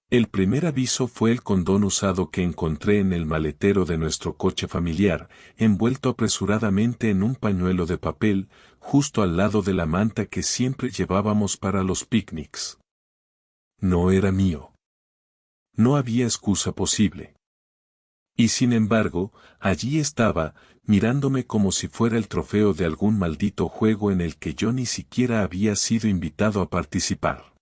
El primer aviso fue el condón usado que encontré en el maletero de nuestro coche familiar, envuelto apresuradamente en un pañuelo de papel, justo al lado de la manta que siempre llevábamos para los picnics. No era mío. No había excusa posible. Y sin embargo, allí estaba, mirándome como si fuera el trofeo de algún maldito juego en el que yo ni siquiera había sido invitado a participar.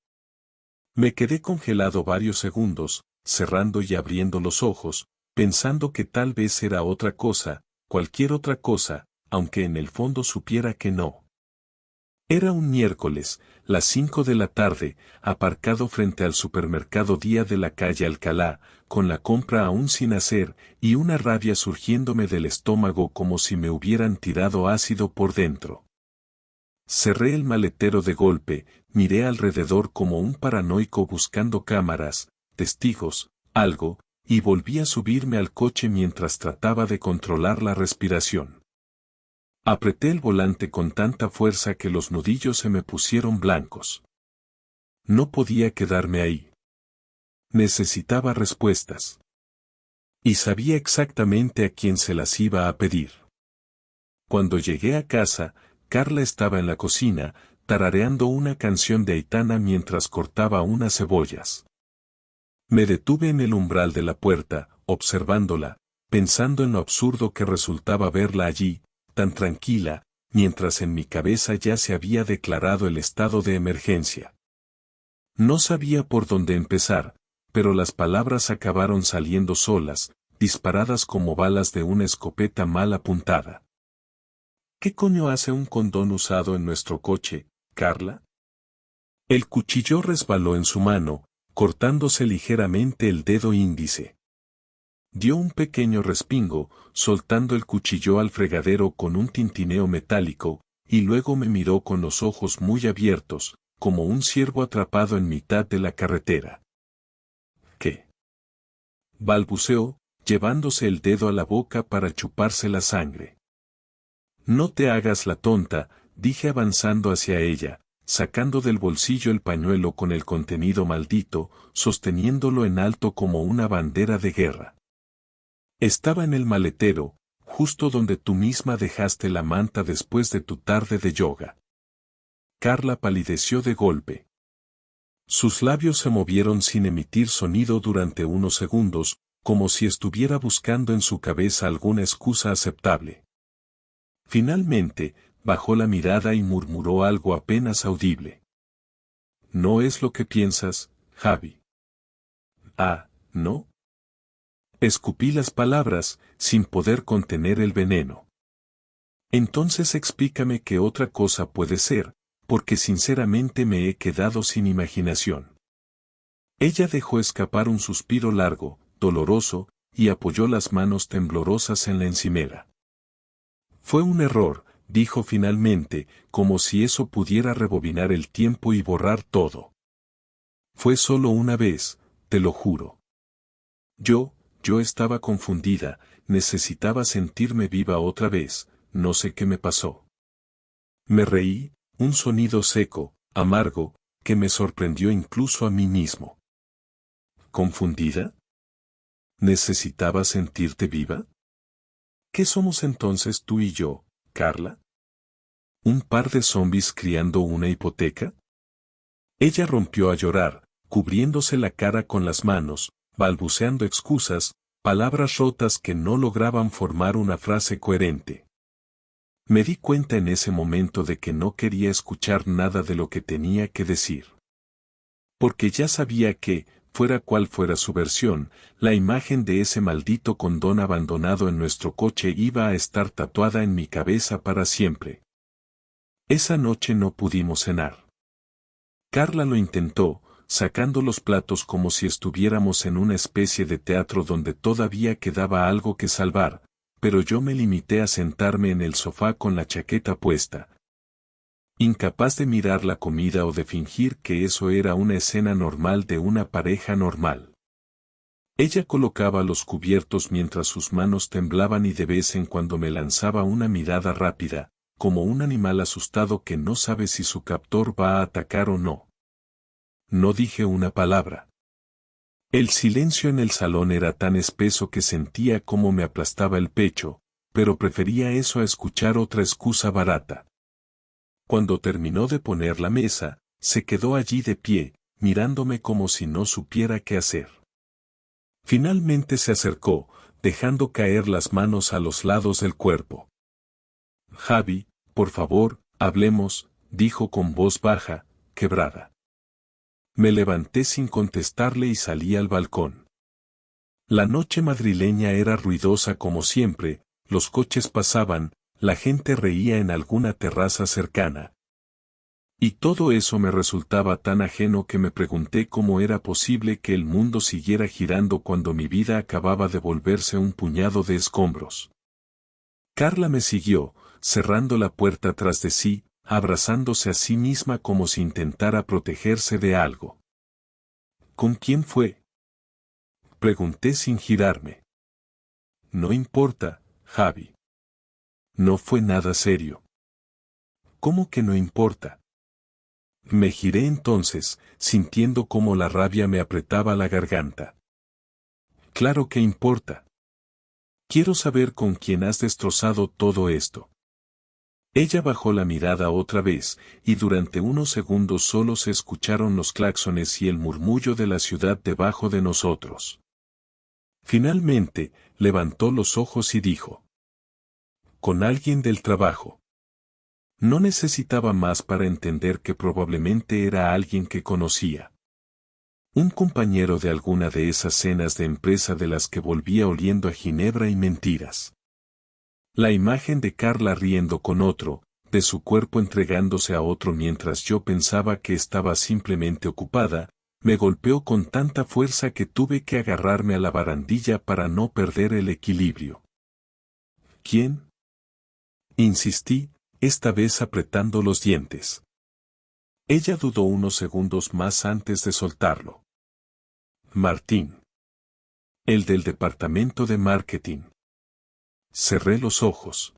Me quedé congelado varios segundos, cerrando y abriendo los ojos, pensando que tal vez era otra cosa, cualquier otra cosa, aunque en el fondo supiera que no. Era un miércoles, las 5 de la tarde, aparcado frente al supermercado Día de la calle Alcalá, con la compra aún sin hacer, y una rabia surgiéndome del estómago como si me hubieran tirado ácido por dentro. Cerré el maletero de golpe, miré alrededor como un paranoico buscando cámaras, testigos, algo, y volví a subirme al coche mientras trataba de controlar la respiración. Apreté el volante con tanta fuerza que los nudillos se me pusieron blancos. No podía quedarme ahí. Necesitaba respuestas. Y sabía exactamente a quién se las iba a pedir. Cuando llegué a casa, Carla estaba en la cocina, tarareando una canción de Aitana mientras cortaba unas cebollas. Me detuve en el umbral de la puerta, observándola, pensando en lo absurdo que resultaba verla allí, tan tranquila, mientras en mi cabeza ya se había declarado el estado de emergencia. No sabía por dónde empezar, pero las palabras acabaron saliendo solas, disparadas como balas de una escopeta mal apuntada. ¿Qué coño hace un condón usado en nuestro coche, Carla? El cuchillo resbaló en su mano, cortándose ligeramente el dedo índice. Dio un pequeño respingo, soltando el cuchillo al fregadero con un tintineo metálico, y luego me miró con los ojos muy abiertos, como un ciervo atrapado en mitad de la carretera. ¿Qué? Balbuceó, llevándose el dedo a la boca para chuparse la sangre. No te hagas la tonta, dije avanzando hacia ella, sacando del bolsillo el pañuelo con el contenido maldito, sosteniéndolo en alto como una bandera de guerra. Estaba en el maletero, justo donde tú misma dejaste la manta después de tu tarde de yoga. Carla palideció de golpe. Sus labios se movieron sin emitir sonido durante unos segundos, como si estuviera buscando en su cabeza alguna excusa aceptable. Finalmente, bajó la mirada y murmuró algo apenas audible. No es lo que piensas, Javi. Ah, ¿no? Escupí las palabras, sin poder contener el veneno. Entonces explícame qué otra cosa puede ser, porque sinceramente me he quedado sin imaginación. Ella dejó escapar un suspiro largo, doloroso, y apoyó las manos temblorosas en la encimera. Fue un error, dijo finalmente, como si eso pudiera rebobinar el tiempo y borrar todo. Fue solo una vez, te lo juro. Yo estaba confundida, necesitaba sentirme viva otra vez, no sé qué me pasó. Me reí, un sonido seco, amargo, que me sorprendió incluso a mí mismo. ¿Confundida? ¿Necesitabas sentirte viva? ¿Qué somos entonces tú y yo, Carla? ¿Un par de zombis criando una hipoteca? Ella rompió a llorar, cubriéndose la cara con las manos, balbuceando excusas, palabras rotas que no lograban formar una frase coherente. Me di cuenta en ese momento de que no quería escuchar nada de lo que tenía que decir. Porque ya sabía que, fuera cual fuera su versión, la imagen de ese maldito condón abandonado en nuestro coche iba a estar tatuada en mi cabeza para siempre. Esa noche no pudimos cenar. Carla lo intentó, sacando los platos como si estuviéramos en una especie de teatro donde todavía quedaba algo que salvar, pero yo me limité a sentarme en el sofá con la chaqueta puesta. Incapaz de mirar la comida o de fingir que eso era una escena normal de una pareja normal. Ella colocaba los cubiertos mientras sus manos temblaban y de vez en cuando me lanzaba una mirada rápida, como un animal asustado que no sabe si su captor va a atacar o no. No dije una palabra. El silencio en el salón era tan espeso que sentía cómo me aplastaba el pecho, pero prefería eso a escuchar otra excusa barata. Cuando terminó de poner la mesa, se quedó allí de pie, mirándome como si no supiera qué hacer. Finalmente se acercó, dejando caer las manos a los lados del cuerpo. Javi, por favor, hablemos, dijo con voz baja, quebrada. Me levanté sin contestarle y salí al balcón. La noche madrileña era ruidosa como siempre, los coches pasaban, la gente reía en alguna terraza cercana. Y todo eso me resultaba tan ajeno que me pregunté cómo era posible que el mundo siguiera girando cuando mi vida acababa de volverse un puñado de escombros. Carla me siguió, cerrando la puerta tras de sí, abrazándose a sí misma como si intentara protegerse de algo. ¿Con quién fue? Pregunté sin girarme. No importa, Javi. No fue nada serio. ¿Cómo que no importa? Me giré entonces, sintiendo cómo la rabia me apretaba la garganta. Claro que importa. Quiero saber con quién has destrozado todo esto. Ella bajó la mirada otra vez, y durante unos segundos solo se escucharon los claxones y el murmullo de la ciudad debajo de nosotros. Finalmente, levantó los ojos y dijo: con alguien del trabajo. No necesitaba más para entender que probablemente era alguien que conocía. Un compañero de alguna de esas cenas de empresa de las que volvía oliendo a ginebra y mentiras. La imagen de Carla riendo con otro, de su cuerpo entregándose a otro mientras yo pensaba que estaba simplemente ocupada, me golpeó con tanta fuerza que tuve que agarrarme a la barandilla para no perder el equilibrio. ¿Quién? Insistí, esta vez apretando los dientes. Ella dudó unos segundos más antes de soltarlo. Martín. El del departamento de marketing. Cerré los ojos.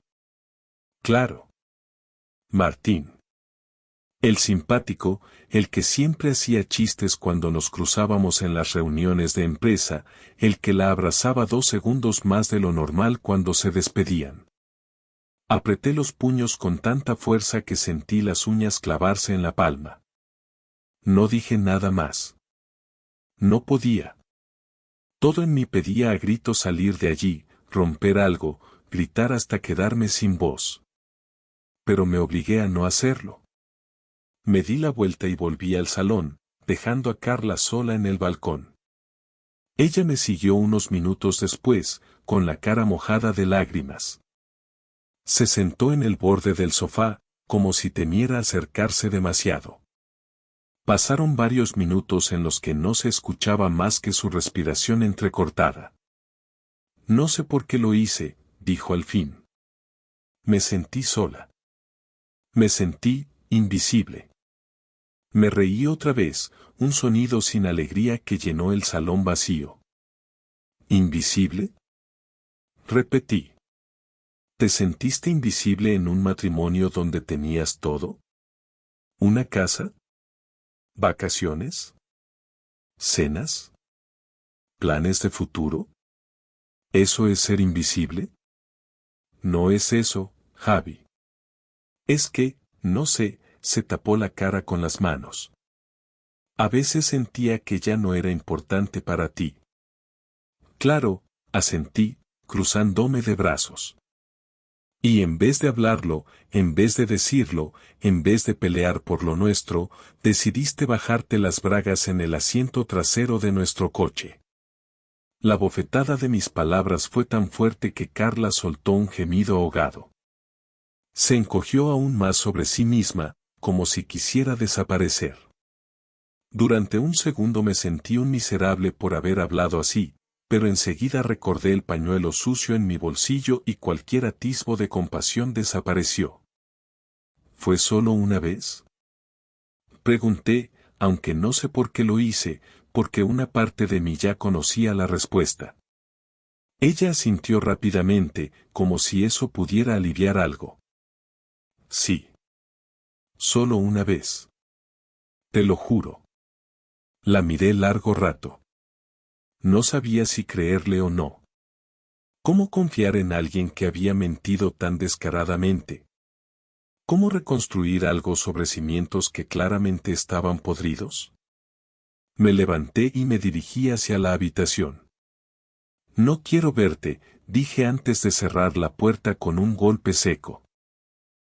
Claro. Martín. El simpático, el que siempre hacía chistes cuando nos cruzábamos en las reuniones de empresa, el que la abrazaba 2 segundos más de lo normal cuando se despedían. Apreté los puños con tanta fuerza que sentí las uñas clavarse en la palma. No dije nada más. No podía. Todo en mí pedía a gritos salir de allí, romper algo, gritar hasta quedarme sin voz. Pero me obligué a no hacerlo. Me di la vuelta y volví al salón, dejando a Carla sola en el balcón. Ella me siguió unos minutos después, con la cara mojada de lágrimas. Se sentó en el borde del sofá, como si temiera acercarse demasiado. Pasaron varios minutos en los que no se escuchaba más que su respiración entrecortada. No sé por qué lo hice, dijo al fin. Me sentí sola. Me sentí invisible. Me reí otra vez, un sonido sin alegría que llenó el salón vacío. ¿Invisible? Repetí. ¿Te sentiste invisible en un matrimonio donde tenías todo? ¿Una casa? ¿Vacaciones? ¿Cenas? ¿Planes de futuro? ¿Eso es ser invisible? No es eso, Javi. Es que, no sé, se tapó la cara con las manos. A veces sentía que ya no era importante para ti. Claro, asentí, cruzándome de brazos. Y en vez de hablarlo, en vez de decirlo, en vez de pelear por lo nuestro, decidiste bajarte las bragas en el asiento trasero de nuestro coche. La bofetada de mis palabras fue tan fuerte que Carla soltó un gemido ahogado. Se encogió aún más sobre sí misma, como si quisiera desaparecer. Durante un segundo me sentí un miserable por haber hablado así, pero enseguida recordé el pañuelo sucio en mi bolsillo y cualquier atisbo de compasión desapareció. ¿Fue solo una vez? Pregunté, aunque no sé por qué lo hice, porque una parte de mí ya conocía la respuesta. Ella asintió rápidamente, como si eso pudiera aliviar algo. Sí. Solo una vez. Te lo juro. La miré largo rato. No sabía si creerle o no. ¿Cómo confiar en alguien que había mentido tan descaradamente? ¿Cómo reconstruir algo sobre cimientos que claramente estaban podridos? Me levanté y me dirigí hacia la habitación. No quiero verte, dije antes de cerrar la puerta con un golpe seco.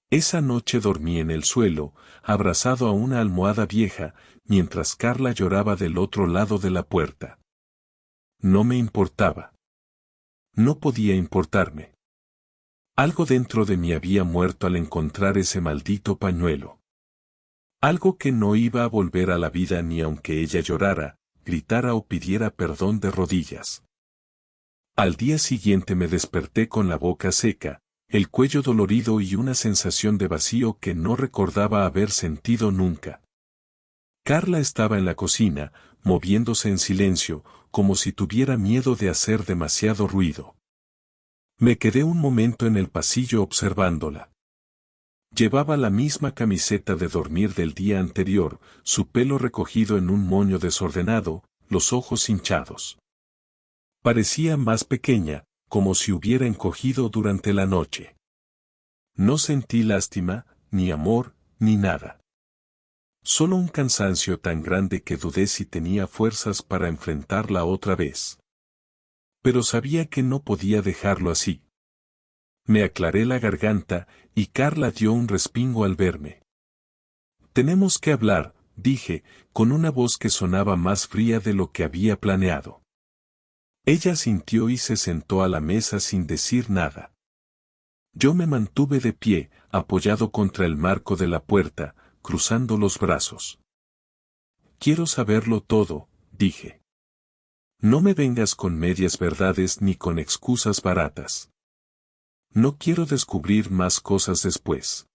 Esa noche dormí en el suelo, abrazado a una almohada vieja, mientras Carla lloraba del otro lado de la puerta. No me importaba. No podía importarme. Algo dentro de mí había muerto al encontrar ese maldito pañuelo. Algo que no iba a volver a la vida ni aunque ella llorara, gritara o pidiera perdón de rodillas. Al día siguiente me desperté con la boca seca, el cuello dolorido y una sensación de vacío que no recordaba haber sentido nunca. Carla estaba en la cocina, moviéndose en silencio, como si tuviera miedo de hacer demasiado ruido. Me quedé un momento en el pasillo observándola. Llevaba la misma camiseta de dormir del día anterior, su pelo recogido en un moño desordenado, los ojos hinchados. Parecía más pequeña, como si hubiera encogido durante la noche. No sentí lástima, ni amor, ni nada. Solo un cansancio tan grande que dudé si tenía fuerzas para enfrentarla otra vez. Pero sabía que no podía dejarlo así. Me aclaré la garganta, y Carla dio un respingo al verme. Tenemos que hablar, dije, con una voz que sonaba más fría de lo que había planeado. Ella sintió y se sentó a la mesa sin decir nada. Yo me mantuve de pie, apoyado contra el marco de la puerta, cruzando los brazos. Quiero saberlo todo, dije. No me vengas con medias verdades ni con excusas baratas. No quiero descubrir más cosas después.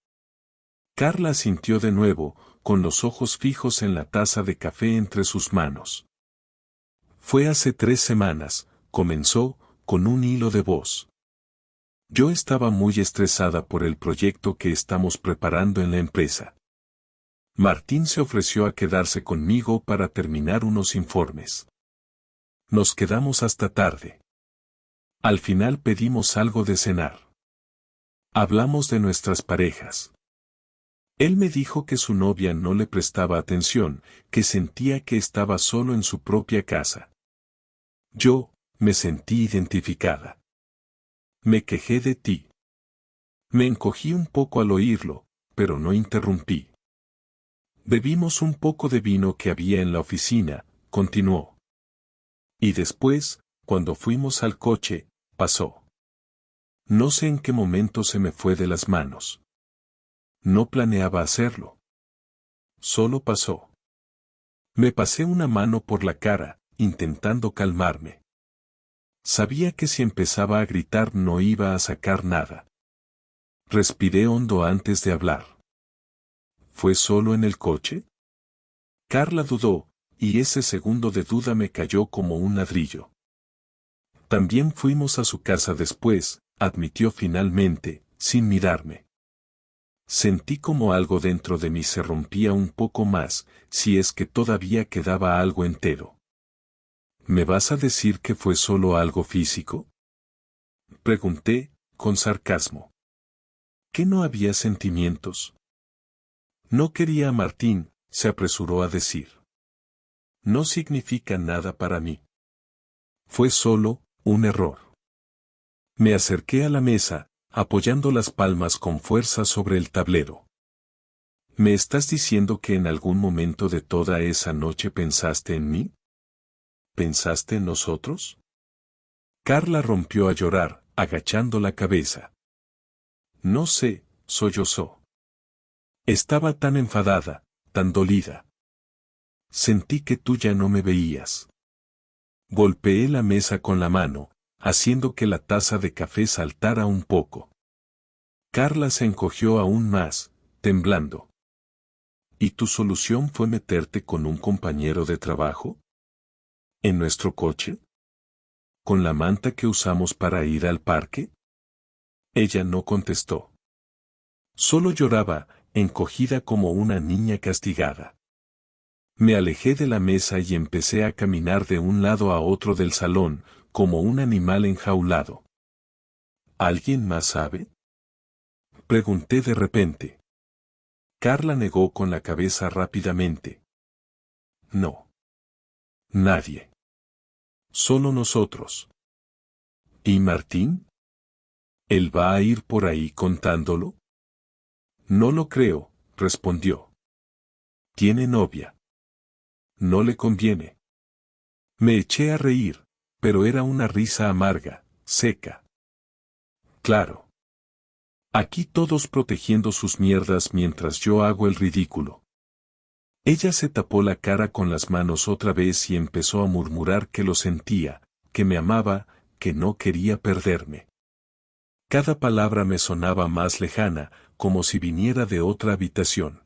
Carla asintió de nuevo, con los ojos fijos en la taza de café entre sus manos. Fue hace 3 semanas, comenzó, con un hilo de voz. Yo estaba muy estresada por el proyecto que estamos preparando en la empresa. Martín se ofreció a quedarse conmigo para terminar unos informes. Nos quedamos hasta tarde. Al final pedimos algo de cenar. Hablamos de nuestras parejas. Él me dijo que su novia no le prestaba atención, que sentía que estaba solo en su propia casa. Yo, me sentí identificada. Me quejé de ti. Me encogí un poco al oírlo, pero no interrumpí. Bebimos un poco de vino que había en la oficina, continuó. Y después, cuando fuimos al coche, pasó. No sé en qué momento se me fue de las manos. No planeaba hacerlo. Solo pasó. Me pasé una mano por la cara, intentando calmarme. Sabía que si empezaba a gritar no iba a sacar nada. Respiré hondo antes de hablar. ¿Fue solo en el coche? Carla dudó, y ese segundo de duda me cayó como un ladrillo. También fuimos a su casa después, admitió finalmente, sin mirarme. Sentí como algo dentro de mí se rompía un poco más, si es que todavía quedaba algo entero. ¿Me vas a decir que fue solo algo físico? Pregunté, con sarcasmo. ¿Que no había sentimientos? No quería a Martín, se apresuró a decir. No significa nada para mí. Fue solo un error. Me acerqué a la mesa, apoyando las palmas con fuerza sobre el tablero. ¿Me estás diciendo que en algún momento de toda esa noche pensaste en mí? ¿Pensaste en nosotros? Carla rompió a llorar, agachando la cabeza. No sé, sollozó. Estaba tan enfadada, tan dolida. Sentí que tú ya no me veías. Golpeé la mesa con la mano, haciendo que la taza de café saltara un poco. Carla se encogió aún más, temblando. ¿Y tu solución fue meterte con un compañero de trabajo? ¿En nuestro coche? ¿Con la manta que usamos para ir al parque? Ella no contestó. Solo lloraba, encogida como una niña castigada. Me alejé de la mesa y empecé a caminar de un lado a otro del salón, como un animal enjaulado. ¿Alguien más sabe? Pregunté de repente. Carla negó con la cabeza rápidamente. No. Nadie. Solo nosotros. ¿Y Martín? ¿Él va a ir por ahí contándolo? No lo creo, respondió. Tiene novia. No le conviene. Me eché a reír, pero era una risa amarga, seca. Claro. Aquí todos protegiendo sus mierdas mientras yo hago el ridículo. Ella se tapó la cara con las manos otra vez y empezó a murmurar que lo sentía, que me amaba, que no quería perderme. Cada palabra me sonaba más lejana, como si viniera de otra habitación.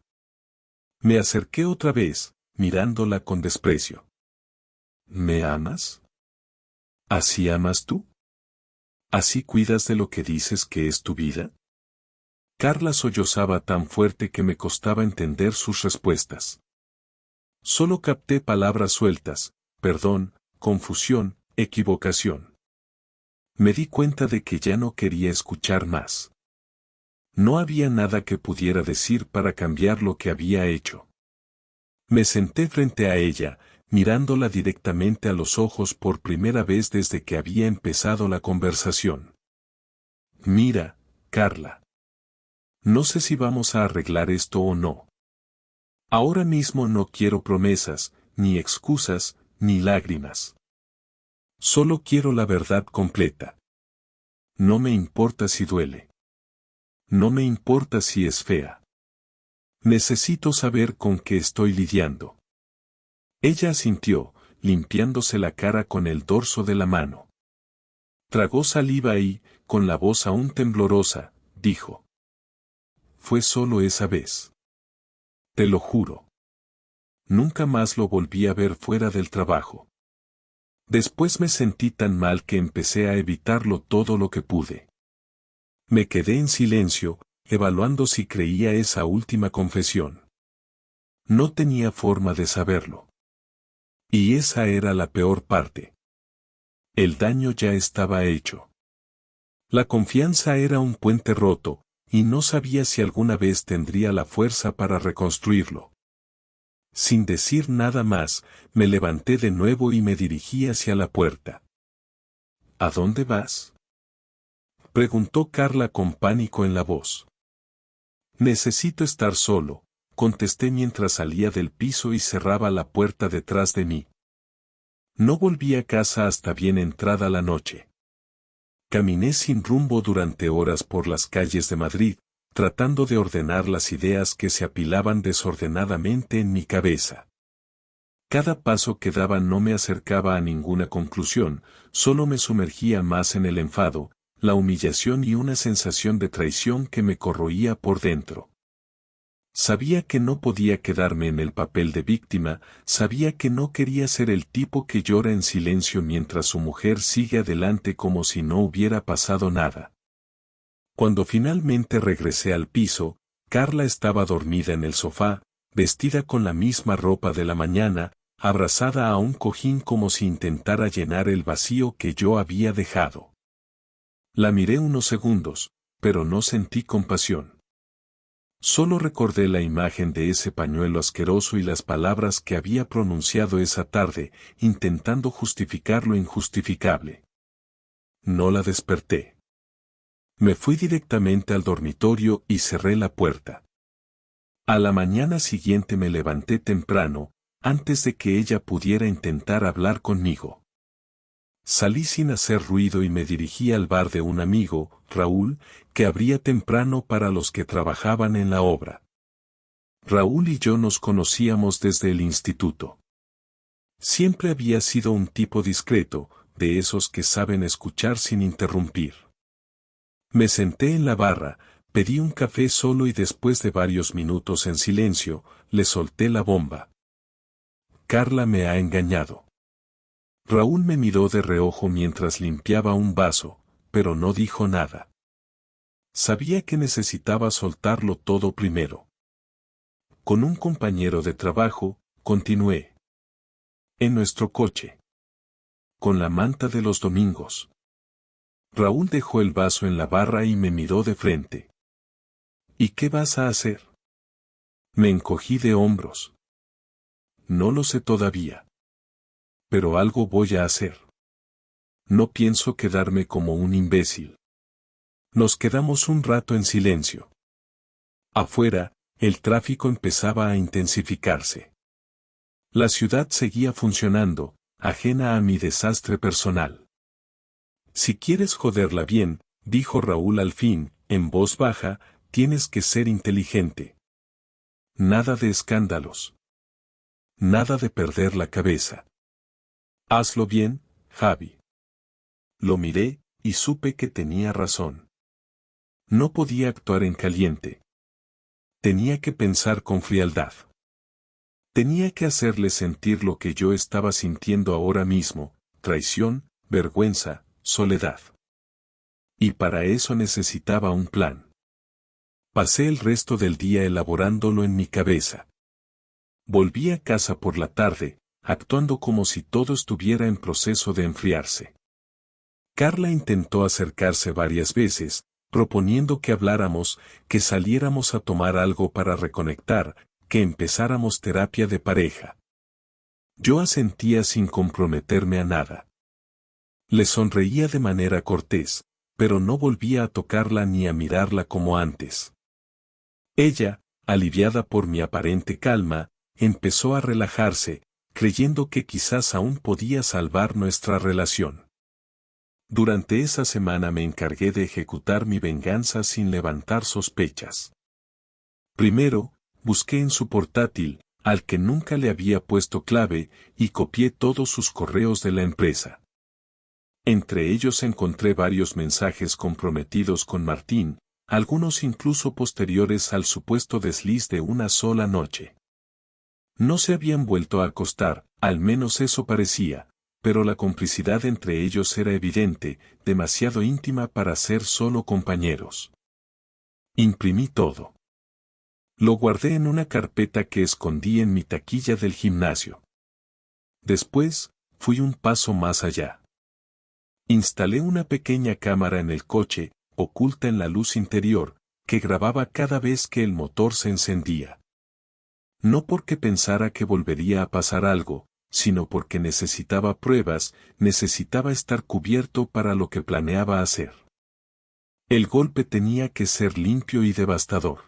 Me acerqué otra vez, mirándola con desprecio. ¿Me amas? ¿Así amas tú? ¿Así cuidas de lo que dices que es tu vida? Carla sollozaba tan fuerte que me costaba entender sus respuestas. Solo capté palabras sueltas, perdón, confusión, equivocación. Me di cuenta de que ya no quería escuchar más. No había nada que pudiera decir para cambiar lo que había hecho. Me senté frente a ella, mirándola directamente a los ojos por primera vez desde que había empezado la conversación. Mira, Carla. No sé si vamos a arreglar esto o no. Ahora mismo no quiero promesas, ni excusas, ni lágrimas. Solo quiero la verdad completa. No me importa si duele. No me importa si es fea. Necesito saber con qué estoy lidiando. Ella asintió, limpiándose la cara con el dorso de la mano. Tragó saliva y, con la voz aún temblorosa, dijo. Fue solo esa vez. Te lo juro. Nunca más lo volví a ver fuera del trabajo. Después me sentí tan mal que empecé a evitarlo todo lo que pude. Me quedé en silencio, evaluando si creía esa última confesión. No tenía forma de saberlo. Y esa era la peor parte. El daño ya estaba hecho. La confianza era un puente roto, y no sabía si alguna vez tendría la fuerza para reconstruirlo. Sin decir nada más, me levanté de nuevo y me dirigí hacia la puerta. ¿A dónde vas? Preguntó Carla con pánico en la voz. Necesito estar solo, contesté mientras salía del piso y cerraba la puerta detrás de mí. No volví a casa hasta bien entrada la noche. Caminé sin rumbo durante horas por las calles de Madrid, tratando de ordenar las ideas que se apilaban desordenadamente en mi cabeza. Cada paso que daba no me acercaba a ninguna conclusión, solo me sumergía más en el enfado, la humillación y una sensación de traición que me corroía por dentro. Sabía que no podía quedarme en el papel de víctima, sabía que no quería ser el tipo que llora en silencio mientras su mujer sigue adelante como si no hubiera pasado nada. Cuando finalmente regresé al piso, Carla estaba dormida en el sofá, vestida con la misma ropa de la mañana, abrazada a un cojín como si intentara llenar el vacío que yo había dejado. La miré unos segundos, pero no sentí compasión. Solo recordé la imagen de ese pañuelo asqueroso y las palabras que había pronunciado esa tarde, intentando justificar lo injustificable. No la desperté. Me fui directamente al dormitorio y cerré la puerta. A la mañana siguiente me levanté temprano, antes de que ella pudiera intentar hablar conmigo. Salí sin hacer ruido y me dirigí al bar de un amigo, Raúl, que abría temprano para los que trabajaban en la obra. Raúl y yo nos conocíamos desde el instituto. Siempre había sido un tipo discreto, de esos que saben escuchar sin interrumpir. Me senté en la barra, pedí un café solo y después de varios minutos en silencio, le solté la bomba. Carla me ha engañado. Raúl me miró de reojo mientras limpiaba un vaso, pero no dijo nada. Sabía que necesitaba soltarlo todo primero. Con un compañero de trabajo, continué. En nuestro coche. Con la manta de los domingos. Raúl dejó el vaso en la barra y me miró de frente. ¿Y qué vas a hacer? Me encogí de hombros. No lo sé todavía. Pero algo voy a hacer. No pienso quedarme como un imbécil. Nos quedamos un rato en silencio. Afuera, el tráfico empezaba a intensificarse. La ciudad seguía funcionando, ajena a mi desastre personal. Si quieres joderla bien, dijo Raúl al fin, en voz baja, tienes que ser inteligente. Nada de escándalos. Nada de perder la cabeza. Hazlo bien, Javi. Lo miré, y supe que tenía razón. No podía actuar en caliente. Tenía que pensar con frialdad. Tenía que hacerle sentir lo que yo estaba sintiendo ahora mismo, traición, vergüenza, soledad. Y para eso necesitaba un plan. Pasé el resto del día elaborándolo en mi cabeza. Volví a casa por la tarde, actuando como si todo estuviera en proceso de enfriarse. Carla intentó acercarse varias veces, proponiendo que habláramos, que saliéramos a tomar algo para reconectar, que empezáramos terapia de pareja. Yo asentía sin comprometerme a nada. Le sonreía de manera cortés, pero no volvía a tocarla ni a mirarla como antes. Ella, aliviada por mi aparente calma, empezó a relajarse, creyendo que quizás aún podía salvar nuestra relación. Durante esa semana me encargué de ejecutar mi venganza sin levantar sospechas. Primero, busqué en su portátil, al que nunca le había puesto clave, y copié todos sus correos de la empresa. Entre ellos encontré varios mensajes comprometidos con Martín, algunos incluso posteriores al supuesto desliz de una sola noche. No se habían vuelto a acostar, al menos eso parecía, pero la complicidad entre ellos era evidente, demasiado íntima para ser solo compañeros. Imprimí todo. Lo guardé en una carpeta que escondí en mi taquilla del gimnasio. Después, fui un paso más allá. Instalé una pequeña cámara en el coche, oculta en la luz interior, que grababa cada vez que el motor se encendía. No porque pensara que volvería a pasar algo, sino porque necesitaba pruebas, necesitaba estar cubierto para lo que planeaba hacer. El golpe tenía que ser limpio y devastador.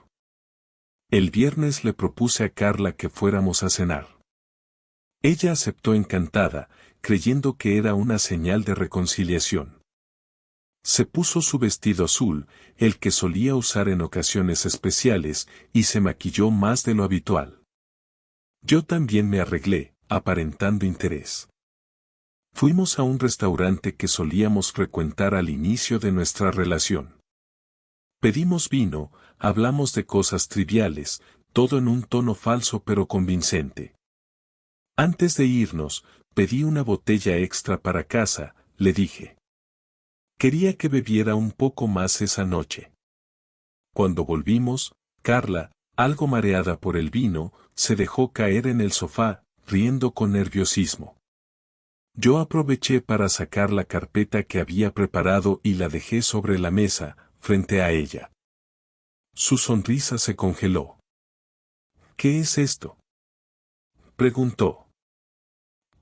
El viernes le propuse a Carla que fuéramos a cenar. Ella aceptó encantada, creyendo que era una señal de reconciliación. Se puso su vestido azul, el que solía usar en ocasiones especiales, y se maquilló más de lo habitual. Yo también me arreglé, aparentando interés. Fuimos a un restaurante que solíamos frecuentar al inicio de nuestra relación. Pedimos vino, hablamos de cosas triviales, todo en un tono falso pero convincente. Antes de irnos, pedí una botella extra para casa, le dije. Quería que bebiera un poco más esa noche. Cuando volvimos, Carla, algo mareada por el vino, se dejó caer en el sofá, riendo con nerviosismo. Yo aproveché para sacar la carpeta que había preparado y la dejé sobre la mesa, frente a ella. Su sonrisa se congeló. ¿Qué es esto?, preguntó.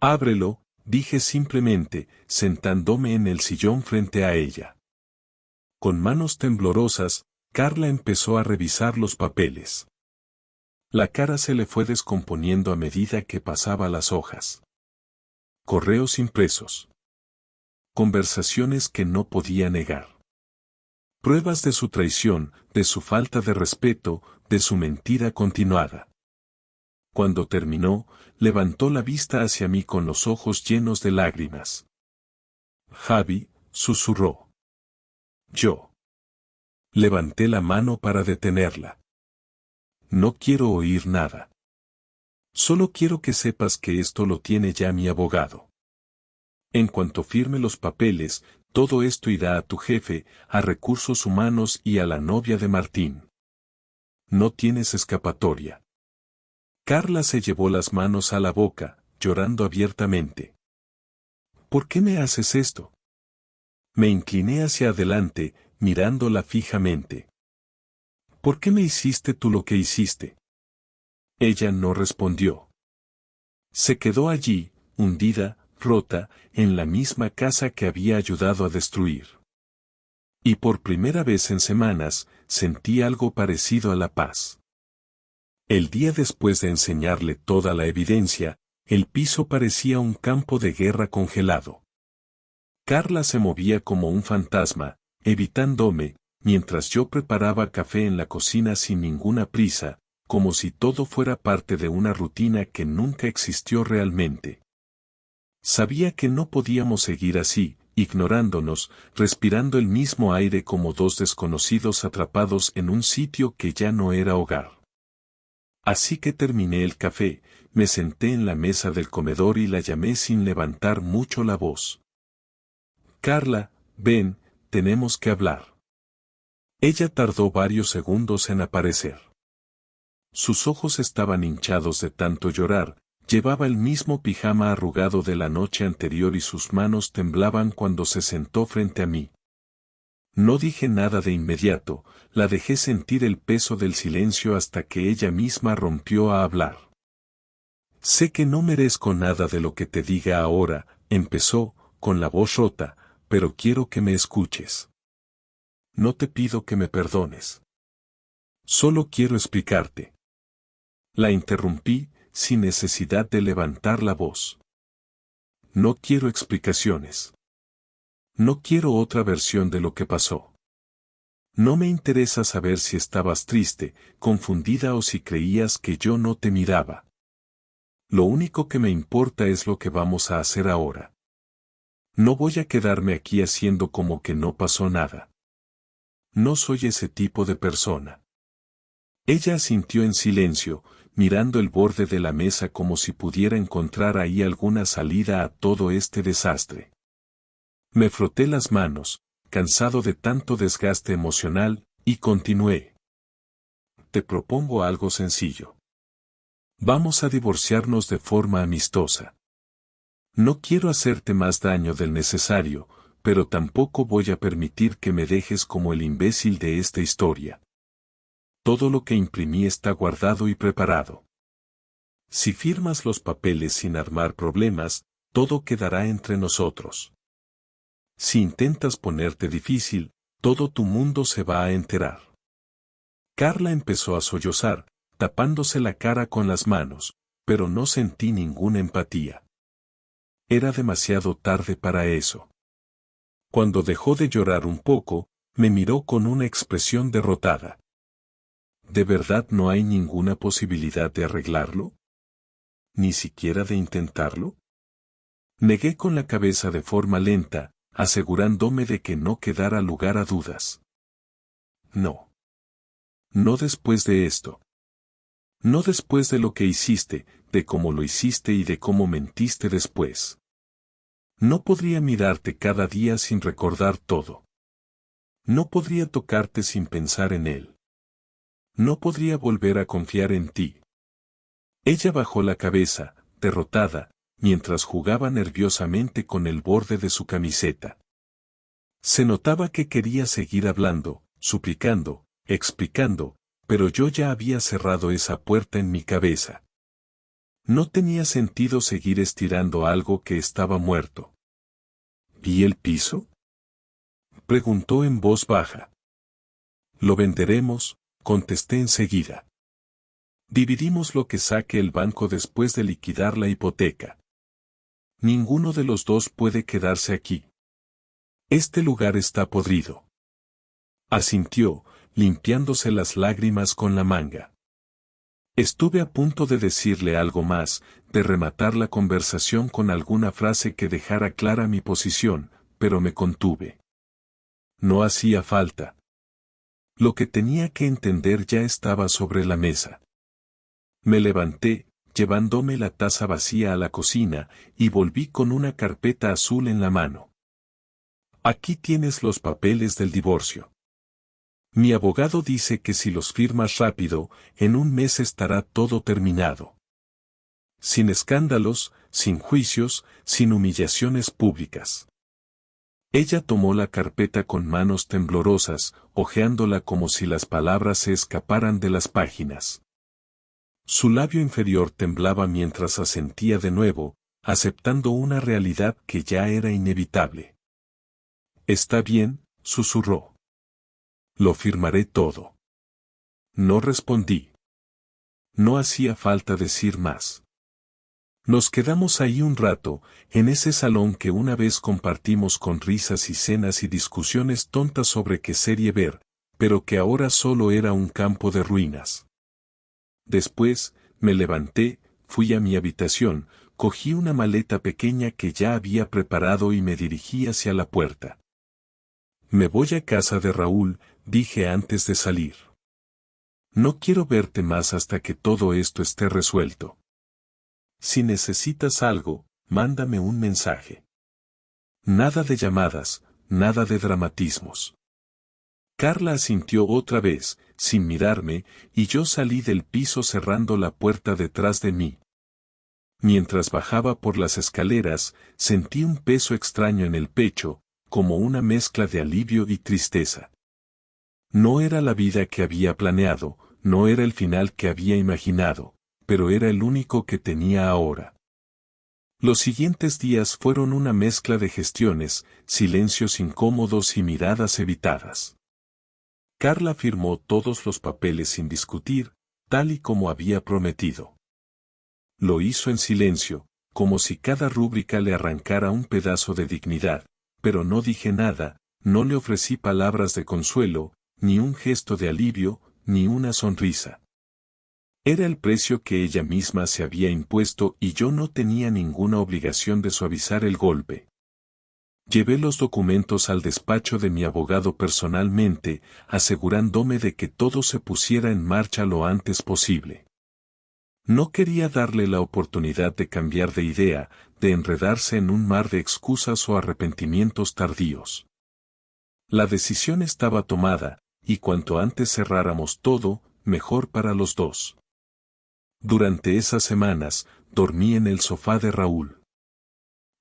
Ábrelo, dije simplemente, sentándome en el sillón frente a ella. Con manos temblorosas, Carla empezó a revisar los papeles. La cara se le fue descomponiendo a medida que pasaba las hojas. Correos impresos. Conversaciones que no podía negar. Pruebas de su traición, de su falta de respeto, de su mentira continuada. Cuando terminó, levantó la vista hacia mí con los ojos llenos de lágrimas. Javi, susurró. Yo levanté la mano para detenerla. No quiero oír nada. Solo quiero que sepas que esto lo tiene ya mi abogado. En cuanto firme los papeles, todo esto irá a tu jefe, a Recursos Humanos y a la novia de Martín. No tienes escapatoria. Carla se llevó las manos a la boca, llorando abiertamente. ¿Por qué me haces esto? Me incliné hacia adelante, mirándola fijamente. ¿Por qué me hiciste tú lo que hiciste? Ella no respondió. Se quedó allí, hundida, rota, en la misma casa que había ayudado a destruir. Y por primera vez en semanas, sentí algo parecido a la paz. El día después de enseñarle toda la evidencia, el piso parecía un campo de guerra congelado. Carla se movía como un fantasma, evitándome, mientras yo preparaba café en la cocina sin ninguna prisa, como si todo fuera parte de una rutina que nunca existió realmente. Sabía que no podíamos seguir así, ignorándonos, respirando el mismo aire como dos desconocidos atrapados en un sitio que ya no era hogar. Así que terminé el café, me senté en la mesa del comedor y la llamé sin levantar mucho la voz. Carla, ven, tenemos que hablar. Ella tardó varios segundos en aparecer. Sus ojos estaban hinchados de tanto llorar, llevaba el mismo pijama arrugado de la noche anterior y sus manos temblaban cuando se sentó frente a mí. No dije nada de inmediato, la dejé sentir el peso del silencio hasta que ella misma rompió a hablar. Sé que no merezco nada de lo que te diga ahora, empezó, con la voz rota, pero quiero que me escuches. No te pido que me perdones. Solo quiero explicarte. La interrumpí, sin necesidad de levantar la voz. No quiero explicaciones. No quiero otra versión de lo que pasó. No me interesa saber si estabas triste, confundida o si creías que yo no te miraba. Lo único que me importa es lo que vamos a hacer ahora. No voy a quedarme aquí haciendo como que no pasó nada. No soy ese tipo de persona. Ella asintió en silencio, mirando el borde de la mesa como si pudiera encontrar ahí alguna salida a todo este desastre. Me froté las manos, cansado de tanto desgaste emocional, y continué. Te propongo algo sencillo. Vamos a divorciarnos de forma amistosa. No quiero hacerte más daño del necesario, pero tampoco voy a permitir que me dejes como el imbécil de esta historia. Todo lo que imprimí está guardado y preparado. Si firmas los papeles sin armar problemas, todo quedará entre nosotros. Si intentas ponerte difícil, todo tu mundo se va a enterar. Carla empezó a sollozar, tapándose la cara con las manos, pero no sentí ninguna empatía. Era demasiado tarde para eso. Cuando dejó de llorar un poco, me miró con una expresión derrotada. ¿De verdad no hay ninguna posibilidad de arreglarlo? ¿Ni siquiera de intentarlo? Negué con la cabeza de forma lenta, asegurándome de que no quedara lugar a dudas. No. No después de esto. No después de lo que hiciste, de cómo lo hiciste y de cómo mentiste después. No podría mirarte cada día sin recordar todo. No podría tocarte sin pensar en él. No podría volver a confiar en ti. Ella bajó la cabeza, derrotada, mientras jugaba nerviosamente con el borde de su camiseta. Se notaba que quería seguir hablando, suplicando, explicando, pero yo ya había cerrado esa puerta en mi cabeza. No tenía sentido seguir estirando algo que estaba muerto. ¿Y el piso? Preguntó en voz baja. Lo venderemos, contesté enseguida. Dividimos lo que saque el banco después de liquidar la hipoteca. Ninguno de los dos puede quedarse aquí. Este lugar está podrido. Asintió, limpiándose las lágrimas con la manga. Estuve a punto de decirle algo más, de rematar la conversación con alguna frase que dejara clara mi posición, pero me contuve. No hacía falta. Lo que tenía que entender ya estaba sobre la mesa. Me levanté, llevándome la taza vacía a la cocina, y volví con una carpeta azul en la mano. Aquí tienes los papeles del divorcio. Mi abogado dice que si los firmas rápido, en un mes estará todo terminado. Sin escándalos, sin juicios, sin humillaciones públicas. Ella tomó la carpeta con manos temblorosas, hojeándola como si las palabras se escaparan de las páginas. Su labio inferior temblaba mientras asentía de nuevo, aceptando una realidad que ya era inevitable. «Está bien», susurró. «Lo firmaré todo». No respondí. No hacía falta decir más. Nos quedamos ahí un rato, en ese salón que una vez compartimos con risas y cenas y discusiones tontas sobre qué serie ver, pero que ahora solo era un campo de ruinas. Después, me levanté, fui a mi habitación, cogí una maleta pequeña que ya había preparado y me dirigí hacia la puerta. «Me voy a casa de Raúl», dije antes de salir. «No quiero verte más hasta que todo esto esté resuelto. Si necesitas algo, mándame un mensaje». Nada de llamadas, nada de dramatismos. Carla asintió otra vez, sin mirarme, y yo salí del piso cerrando la puerta detrás de mí. Mientras bajaba por las escaleras, sentí un peso extraño en el pecho, como una mezcla de alivio y tristeza. No era la vida que había planeado, no era el final que había imaginado, pero era el único que tenía ahora. Los siguientes días fueron una mezcla de gestiones, silencios incómodos y miradas evitadas. Carla firmó todos los papeles sin discutir, tal y como había prometido. Lo hizo en silencio, como si cada rúbrica le arrancara un pedazo de dignidad, pero no dije nada, no le ofrecí palabras de consuelo, ni un gesto de alivio, ni una sonrisa. Era el precio que ella misma se había impuesto y yo no tenía ninguna obligación de suavizar el golpe. Llevé los documentos al despacho de mi abogado personalmente, asegurándome de que todo se pusiera en marcha lo antes posible. No quería darle la oportunidad de cambiar de idea, de enredarse en un mar de excusas o arrepentimientos tardíos. La decisión estaba tomada, y cuanto antes cerráramos todo, mejor para los dos. Durante esas semanas, dormí en el sofá de Raúl.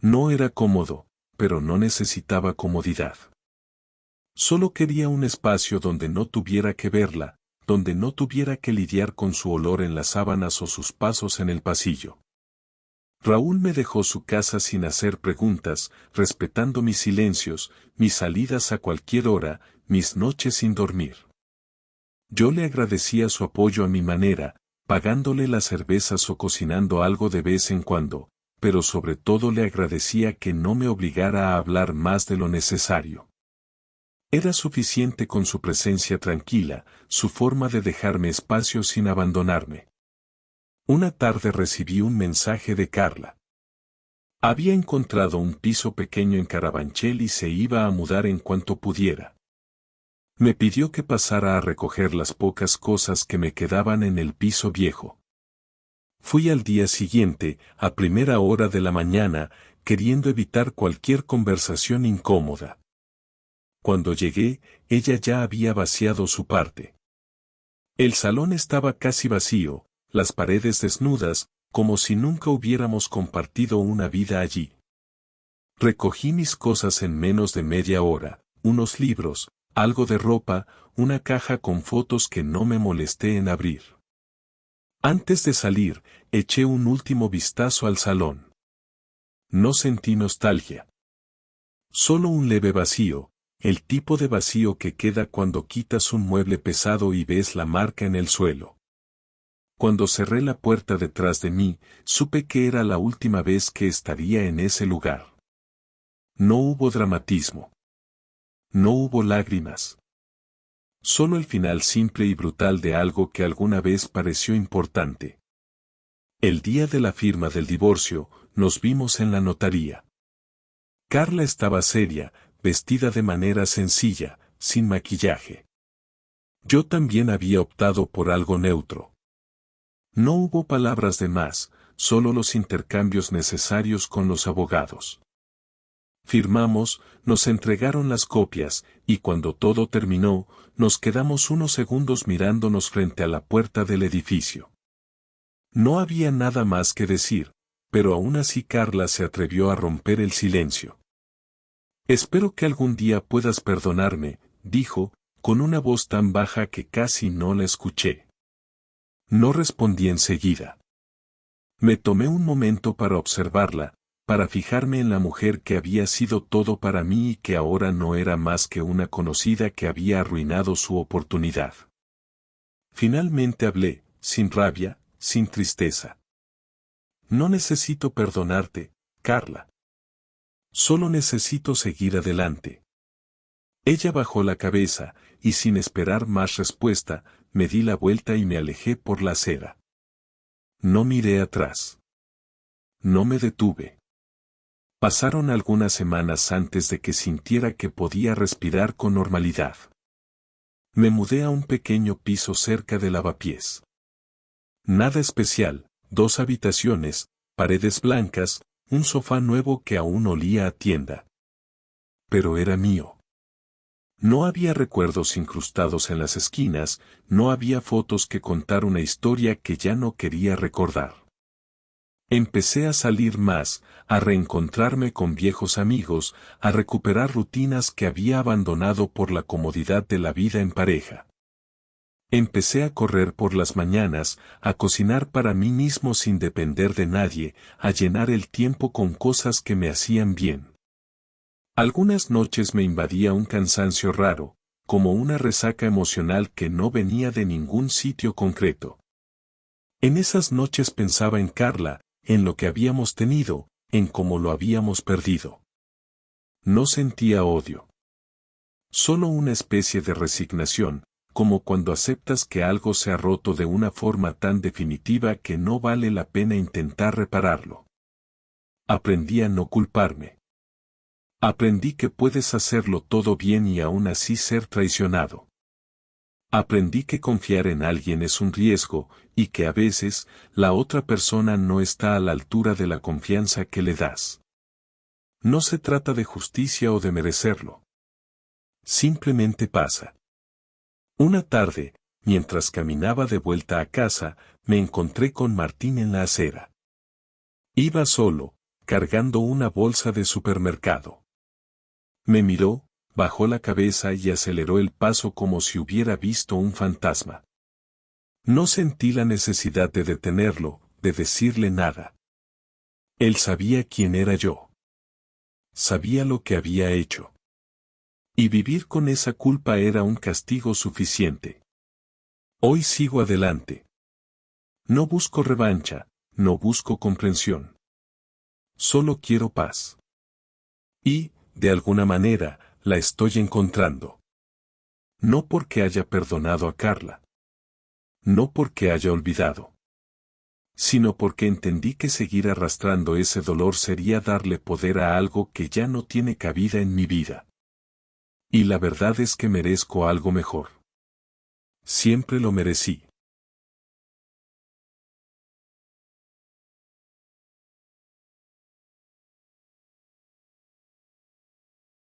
No era cómodo, pero no necesitaba comodidad. Solo quería un espacio donde no tuviera que verla, donde no tuviera que lidiar con su olor en las sábanas o sus pasos en el pasillo. Raúl me dejó su casa sin hacer preguntas, respetando mis silencios, mis salidas a cualquier hora, mis noches sin dormir. Yo le agradecía su apoyo a mi manera, pagándole las cervezas o cocinando algo de vez en cuando, pero sobre todo le agradecía que no me obligara a hablar más de lo necesario. Era suficiente con su presencia tranquila, su forma de dejarme espacio sin abandonarme. Una tarde recibí un mensaje de Carla. Había encontrado un piso pequeño en Carabanchel y se iba a mudar en cuanto pudiera. Me pidió que pasara a recoger las pocas cosas que me quedaban en el piso viejo. Fui al día siguiente, a primera hora de la mañana, queriendo evitar cualquier conversación incómoda. Cuando llegué, ella ya había vaciado su parte. El salón estaba casi vacío, las paredes desnudas, como si nunca hubiéramos compartido una vida allí. Recogí mis cosas en menos de media hora, unos libros, algo de ropa, una caja con fotos que no me molesté en abrir. Antes de salir, eché un último vistazo al salón. No sentí nostalgia. Solo un leve vacío, el tipo de vacío que queda cuando quitas un mueble pesado y ves la marca en el suelo. Cuando cerré la puerta detrás de mí, supe que era la última vez que estaría en ese lugar. No hubo dramatismo. No hubo lágrimas. Solo el final simple y brutal de algo que alguna vez pareció importante. El día de la firma del divorcio, nos vimos en la notaría. Carla estaba seria, vestida de manera sencilla, sin maquillaje. Yo también había optado por algo neutro. No hubo palabras de más, solo los intercambios necesarios con los abogados. Firmamos, nos entregaron las copias, y cuando todo terminó, nos quedamos unos segundos mirándonos frente a la puerta del edificio. No había nada más que decir, pero aún así Carla se atrevió a romper el silencio. Espero que algún día puedas perdonarme, dijo, con una voz tan baja que casi no la escuché. No respondí enseguida. Me tomé un momento para observarla, para fijarme en la mujer que había sido todo para mí y que ahora no era más que una conocida que había arruinado su oportunidad. Finalmente hablé, sin rabia, sin tristeza. No necesito perdonarte, Carla. Solo necesito seguir adelante. Ella bajó la cabeza, y sin esperar más respuesta, me di la vuelta y me alejé por la acera. No miré atrás. No me detuve. Pasaron algunas semanas antes de que sintiera que podía respirar con normalidad. Me mudé a un pequeño piso cerca de Lavapiés. Nada especial, 2 habitaciones, paredes blancas, un sofá nuevo que aún olía a tienda. Pero era mío. No había recuerdos incrustados en las esquinas, no había fotos que contar una historia que ya no quería recordar. Empecé a salir más, a reencontrarme con viejos amigos, a recuperar rutinas que había abandonado por la comodidad de la vida en pareja. Empecé a correr por las mañanas, a cocinar para mí mismo sin depender de nadie, a llenar el tiempo con cosas que me hacían bien. Algunas noches me invadía un cansancio raro, como una resaca emocional que no venía de ningún sitio concreto. En esas noches pensaba en Carla, en lo que habíamos tenido, en cómo lo habíamos perdido. No sentía odio. Solo una especie de resignación, como cuando aceptas que algo se ha roto de una forma tan definitiva que no vale la pena intentar repararlo. Aprendí a no culparme. Aprendí que puedes hacerlo todo bien y aún así ser traicionado. Aprendí que confiar en alguien es un riesgo, y que a veces, la otra persona no está a la altura de la confianza que le das. No se trata de justicia o de merecerlo. Simplemente pasa. Una tarde, mientras caminaba de vuelta a casa, me encontré con Martín en la acera. Iba solo, cargando una bolsa de supermercado. Me miró, bajó la cabeza y aceleró el paso como si hubiera visto un fantasma. No sentí la necesidad de detenerlo, de decirle nada. Él sabía quién era yo. Sabía lo que había hecho. Y vivir con esa culpa era un castigo suficiente. Hoy sigo adelante. No busco revancha, no busco comprensión. Solo quiero paz. Y, de alguna manera, la estoy encontrando. No porque haya perdonado a Carla. No porque haya olvidado. Sino porque entendí que seguir arrastrando ese dolor sería darle poder a algo que ya no tiene cabida en mi vida. Y la verdad es que merezco algo mejor. Siempre lo merecí.